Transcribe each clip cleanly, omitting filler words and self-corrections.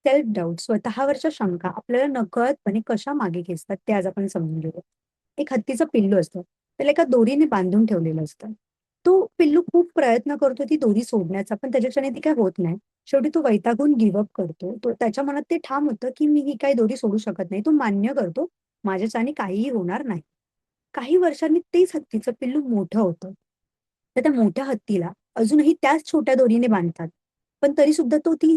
Self doubt, स्वतःवरच्या शंका आपल्याला नकळतपणे कशा मागे खेचतात ते आज आपण समजून घेऊया. एक हत्तीचं पिल्लू असतं. त्याला एका दोरीने बांधून ठेवलेलं असतं. तो पिल्लू खूप प्रयत्न करतो ती दोरी सोडण्याचा, पण त्याच्याच्याने ती काही होत नाही. शेवटी तो वैतागून गिव्ह करतो. तो त्याच्या मनात ते ठाम होतं, की मी ही काही दोरी सोडू शकत नाही. तो मान्य करतो, माझ्याच्याने काहीही होणार नाही. काही वर्षांनी तेच हत्तीचं पिल्लू मोठं होतं. तर त्या मोठ्या हत्तीला अजूनही त्याच छोट्या दोरीने बांधतात. पण तरी सुद्धा तो ती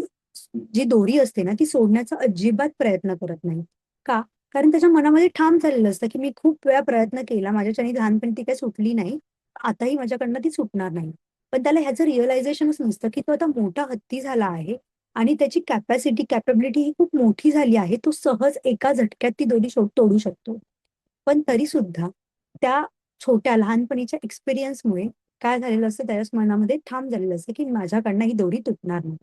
जी दोरी असते ना, ती सोडण्याचा अजिबात प्रयत्न करत नाही. का? कारण त्याच्या मनामध्ये ठाम झालेलं असतं, की मी खूप वेळा प्रयत्न केला, माझ्याच्याने लहानपणी ती काही सुटली नाही. आताही माझ्याकडनं ती सुटणार नाही. पण त्याला ह्याचं रिअलायझेशनच नसतं, की तो आता मोठा हत्ती झाला आहे आणि त्याची कॅपॅबिलिटी ही खूप मोठी झाली आहे. तो सहज एका झटक्यात ती दोरी तोडू शकतो. पण तरी सुद्धा त्या छोट्या लहानपणीच्या एक्सपिरियन्समुळे काय झालेलं असतं, त्याच्या मनामध्ये ठाम झालेलं असतं, की माझ्याकडनं ही दोरी तुटणार नाही.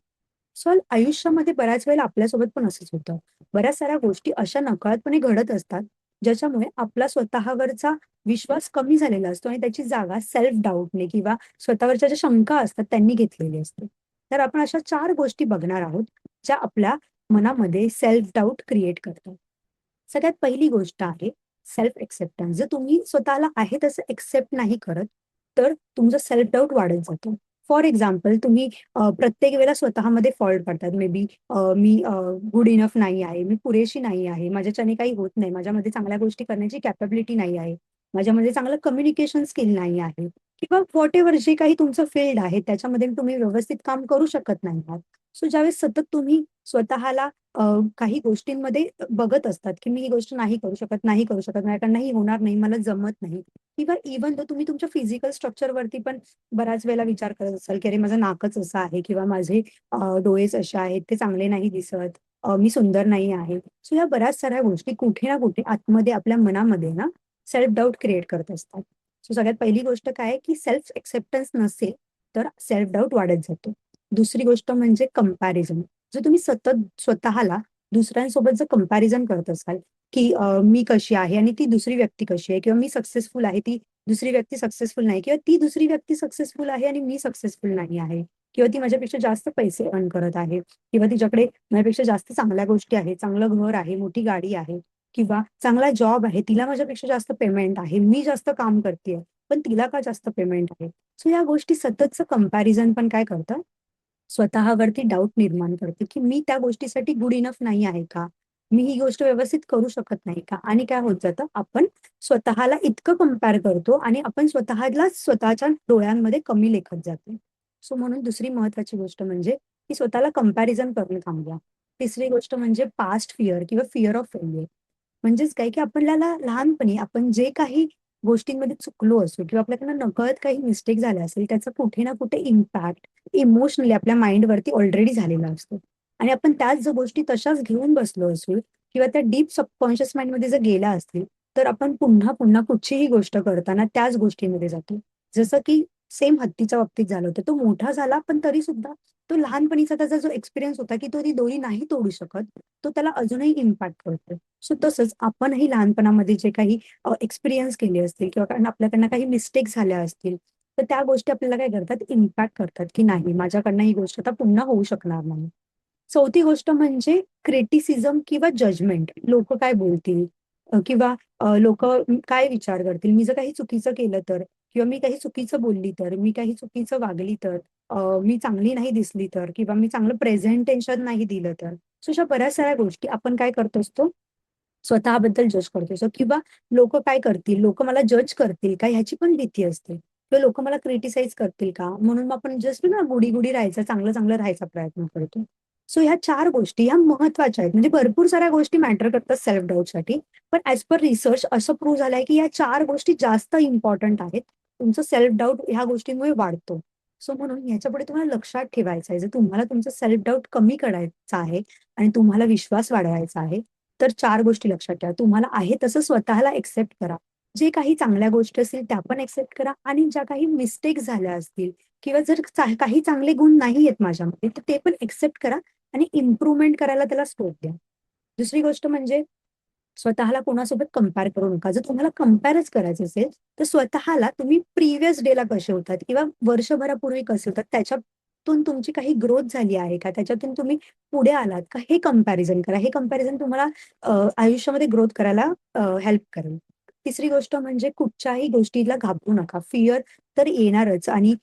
सो आयुष्यामध्ये बऱ्याच वेळेला आपल्यासोबत पण असंच होतं. बऱ्याच साऱ्या गोष्टी अशा नकळतपणे घडत असतात, ज्याच्यामुळे आपला स्वतःवरचा विश्वास कमी झालेला असतो आणि त्याची जागा सेल्फ डाऊटने किंवा स्वतःवरच्या ज्या शंका असतात त्यांनी घेतलेली असते. तर आपण अशा 4 गोष्टी बघणार आहोत, ज्या आपल्या मनामध्ये सेल्फ डाऊट क्रिएट करतात. सगळ्यात पहिली गोष्ट आहे सेल्फ एक्सेप्टन्स. जर तुम्ही स्वतःला आहे तसं एक्सेप्ट नाही करत, तर तुमचं सेल्फ डाऊट वाढत जातं. फॉर एक्झाम्पल तुम्ही प्रत्येक वेळेला स्वतःमध्ये फॉल्ट काढतात. May be me good enough नाही आहे, मी पुरेशी नाही आहे, माझ्याच्याने काही होत नाही, माझ्यामध्ये चांगल्या गोष्टी करण्याची कॅपॅबिलिटी नाही आहे, माझ्यामध्ये चांगलं कम्युनिकेशन स्किल नाही आहे किंवा व्हॉटएव्हर जे काही तुमचं फील्ड आहे त्याच्यामध्ये तुम्ही व्यवस्थित काम करू शकत नाही आहात. सो ज्यावेळेस सतत तुम्ही स्वतःला काही गोष्टींमध्ये बघत असतात, की मी ही गोष्ट नाही करू शकत, नाही करू शकत, माझ्याकडनं ही होणार नाही, मला जमत नाही किंवा इव्हन तर तुम्ही तुमच्या फिजिकल स्ट्रक्चरवरती पण बऱ्याच वेळेला विचार करत असाल, की अरे माझं नाकच असं आहे किंवा माझे डोळेच असे आहेत, ते चांगले नाही दिसत, मी सुंदर नाही आहे. सो ह्या बऱ्याच साऱ्या गोष्टी कुठे ना कुठे आतमध्ये आपल्या मनामध्ये ना सेल्फ डाऊट क्रिएट करत असतात. सो सगळ्यात पहिली गोष्ट काय आहे, की सेल्फ एक्सेप्टन्स नसेल, तर सेल्फ डाऊट वाढत जातो. दुसरी गोष्ट म्हणजे कंपॅरिझन. जर तुम्ही सतत स्वतःला दुसऱ्यांसोबत जर कंपॅरिझन करत असाल, की मी कशी आहे आणि ती दुसरी व्यक्ती कशी आहे किंवा मी सक्सेसफुल आहे, ती दुसरी व्यक्ती सक्सेसफुल नाही किंवा ती दुसरी व्यक्ती सक्सेसफुल आहे आणि मी सक्सेसफुल नाही आहे किंवा ती माझ्यापेक्षा जास्त पैसे अर्न करत आहे किंवा तिच्याकडे माझ्यापेक्षा जास्त चांगल्या गोष्टी आहेत, चांगलं घर आहे, मोठी गाडी आहे किंवा चांगला जॉब आहे, तिला माझ्यापेक्षा जास्त पेमेंट आहे, मी जास्त काम करतेय, पण तिला का जास्त पेमेंट आहे? सो या गोष्टी सततचं कंपॅरिझन पण काय करतं, स्वतःवरती डाऊट निर्माण करते, की मी त्या गोष्टीसाठी गुड इनफ नाही आहे का? मी ही गोष्ट व्यवस्थित करू शकत नाही का? आणि काय होत जातं, आपण स्वतःला इतकं कंपेअर करतो आणि आपण स्वतःलाच स्वतःच्या डोळ्यांमध्ये कमी लेखत जातो. सो म्हणून दुसरी महत्वाची गोष्ट म्हणजे, की स्वतःला कंपॅरिझन करणं थांबवा. तिसरी गोष्ट म्हणजे पास्ट फिअर किंवा फिअर ऑफ फेल्युअर. म्हणजेच काय, की आपल्याला लहानपणी आपण जे काही गोष्टींमध्ये चुकलो असू किंवा आपल्याकडनं नकळत काही मिस्टेक झाल्या असेल, त्याचा कुठे ना कुठे इम्पॅक्ट इमोशनली आपल्या माइंडवरती ऑलरेडी झालेला असतो. आणि आपण त्याच जर गोष्टी तशाच घेऊन बसलो असू किंवा त्या डीप सबकॉन्शियस माइंडमध्ये जर गेल्या असतील, तर आपण पुन्हा पुन्हा कुठचीही गोष्ट करताना त्याच गोष्टींमध्ये जातो. जसं की सेम हत्तीच्या बाबतीत झालं होतं. तो मोठा झाला, पण तरी सुद्धा तो लहानपणीचा त्याचा जो एक्सपिरियन्स होता, की तो ती दोरी नाही तोडू शकत, तो त्याला अजूनही इम्पॅक्ट करतो. सो तसंच आपणही लहानपणामध्ये जे काही एक्सपिरियन्स केले असतील किंवा कारण आपल्याकडनं काही मिस्टेक झाल्या असतील, तर त्या गोष्टी आपल्याला काय करतात, इम्पॅक्ट करतात, की नाही माझ्याकडनं ही गोष्ट आता पुन्हा होऊ शकणार नाही. चौथी गोष्ट म्हणजे क्रिटिसिझम किंवा जजमेंट. लोकं काय बोलतील? किंवा काय विचार करतील? मी जर काही चुकीचं केलं तर? किंवा मी काही चुकीचं बोलली तर? मी काही चुकीचं वागली तर? मी चांगली नाही दिसली तर? किंवा मी चांगलं प्रेझेंटेशन नाही दिलं तर? सो अशा बऱ्याच साऱ्या गोष्टी आपण काय करत असतो, स्वतःबद्दल जज करतो. सो किंवा लोकं काय करतील? लोकं मला जज करतील का? ह्याची पण भीती असते. किंवा लोकं मला क्रिटिसाइज करतील का? म्हणून मग आपण जस्ट ना गोडी-गोडी राहायचा, चांगलं-चांगलं राहायचा प्रयत्न करतो. सो ह्या 4 गोष्टी ह्या महत्त्वाच्या आहेत. म्हणजे भरपूर साऱ्या गोष्टी मॅटर करतात सेल्फ डाऊटसाठी. पण ॲज पर रिसर्च असं प्रूव्ह झालंय, की या 4 गोष्टी जास्त इम्पोर्टंट आहेत. तुमचं सेल्फ डाऊट ह्या गोष्टींमुळे वाढतो. सो म्हणून ह्याच्यापुढे तुम्हाला लक्षात ठेवायचं आहे. जर तुम्हाला तुमचं सेल्फ डाऊट कमी करायचा आहे आणि तुम्हाला विश्वास वाढवायचा आहे, तर 4 गोष्टी लक्षात ठेवा. तुम्हाला आहे तसं स्वतःला एक्सेप्ट करा. जे काही चांगल्या गोष्टी असतील त्या पण एक्सेप्ट करा आणि ज्या काही मिस्टेक झाल्या असतील किंवा जर काही चांगले गुण नाही आहेत माझ्यामध्ये, तर ते पण एक्सेप्ट करा आणि इम्प्रूव्हमेंट करायला त्याला स्कोप द्या. दुसरी गोष्ट म्हणजे स्वतःला कोणासोबत कंपेअर करू नका. जर तुम्हाला कंपेअरच करायचं असेल, तर स्वतःला तुम्ही प्रिव्हियस डेला कसे होतात किंवा वर्षभरापूर्वी कसे होतात त्याच्यातून तुमची काही ग्रोथ झाली आहे का? त्याच्यातून तुम्ही पुढे आलात का? हे कंपॅरिझन करा. हे कंपॅरिझन तुम्हाला आयुष्यामध्ये ग्रोथ करायला हेल्प करेल. तिसरी गोष्ट म्हणजे कुठच्याही गोष्टीला घाबरू नका. फिअर तर येणारच आणि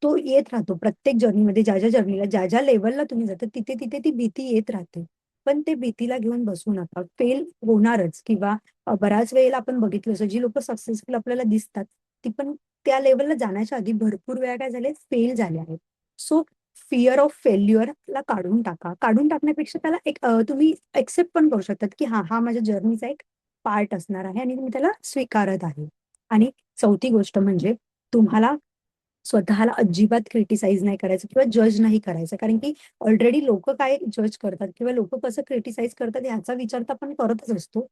तो येत राहतो प्रत्येक जर्नीमध्ये. ज्या जर्नीला ज्या लेव्हलला तुम्ही जाता तिथे ती भीती येत राहते. पण ते भीतीला घेऊन बसू नका. फेल होणारच किंवा बऱ्याच वेळेला आपण बघितलं असं जी लोकं सक्सेसफुल आपल्याला दिसतात, ती पण त्या लेव्हलला जाण्याच्या आधी भरपूर वेळा काय झाले, फेल झाले आहेत. सो फिअर ऑफ फेल्युअरला काढून टाका. काढून टाकण्यापेक्षा त्याला एक तुम्ही एक्सेप्ट पण करू शकतात, की हां, हा माझ्या जर्नीचा एक पार्ट असणार आहे आणि मी त्याला स्वीकारत आहे. आणि चौथी गोष्ट म्हणजे तुम्हाला स्वतःला अजिबात क्रिटिसाइज नाही करायचं किंवा जज नाही करायचं. कारण की ऑलरेडी लोकं काय जज करतात किंवा लोकं कसं क्रिटिसाइज करतात ह्याचा विचार तर आपण करतच असतो.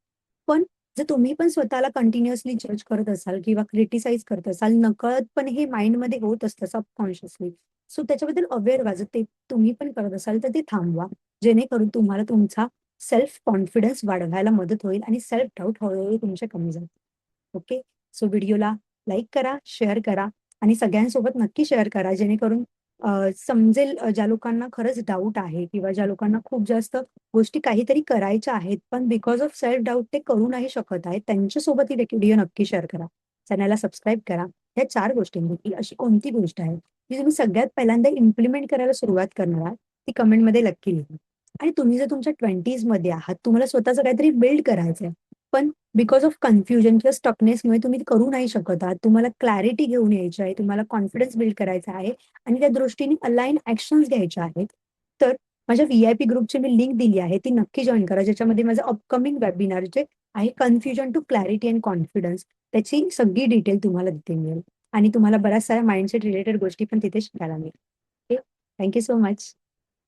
पण जर तुम्ही पण स्वतःला कंटिन्युअसली जज करत असाल किंवा क्रिटिसाइज करत असाल, नकळतपणे हे माइंडमध्ये होत असतं सबकॉन्शियसली. सो त्याच्याबद्दल अवेअर व्हा. जर ते तुम्ही पण करत असाल तर ते थांबवा. जेणेकरून तुम्हाला तुमचा सेल्फ कॉन्फिडन्स वाढवायला मदत होईल आणि सेल्फ डाऊट हळू तुमचे कमी जातील. ओके. सो व्हिडिओला लाईक करा, शेअर करा आणि सगळ्यांसोबत नक्की शेअर करा जेणेकरून समजेल ज्या लोकांना खरंच डाऊट आहे किंवा ज्या लोकांना खूप जास्त गोष्टी काहीतरी करायच्या आहेत, पण बिकॉज ऑफ सेल्फ डाऊट ते करू नाही शकत आहेत, त्यांच्यासोबत ही व्हिडिओ नक्की शेअर करा. चॅनलला सबस्क्राईब करा. ह्या 4 गोष्टींपैकी अशी कोणती गोष्ट आहे, जी तुम्ही सगळ्यात पहिल्यांदा इम्प्लिमेंट करायला सुरुवात करणार आहात, ती कमेंटमध्ये नक्की लिहा. आणि तुम्ही जर तुमच्या 20s मध्ये आहात, तुम्हाला स्वतःचं काहीतरी बिल्ड करायचंय, पण बिकॉज ऑफ कन्फ्युजन किंवा स्टकनेसमुळे तुम्ही ते करू नाही शकत आहात. तुम्हाला क्लॅरिटी घेऊन यायची आहे, तुम्हाला कॉन्फिडन्स बिल्ड करायचा आहे आणि त्या दृष्टीने अलाईन ॲक्शन्स घ्यायच्या आहेत. तर माझ्या व्ही-आय-पी ग्रुपची मी लिंक दिली आहे, ती नक्की जॉइन करा. ज्याच्यामध्ये माझं अपकमिंग वेबिनार जे आहे confusion to clarity and confidence त्याची सगळी डिटेल तुम्हाला तिथे मिळेल आणि तुम्हाला बऱ्याच साऱ्या माइंडसेट रिलेटेड गोष्टी पण तिथे शिकायला मिळेल. ओके. Thank so much.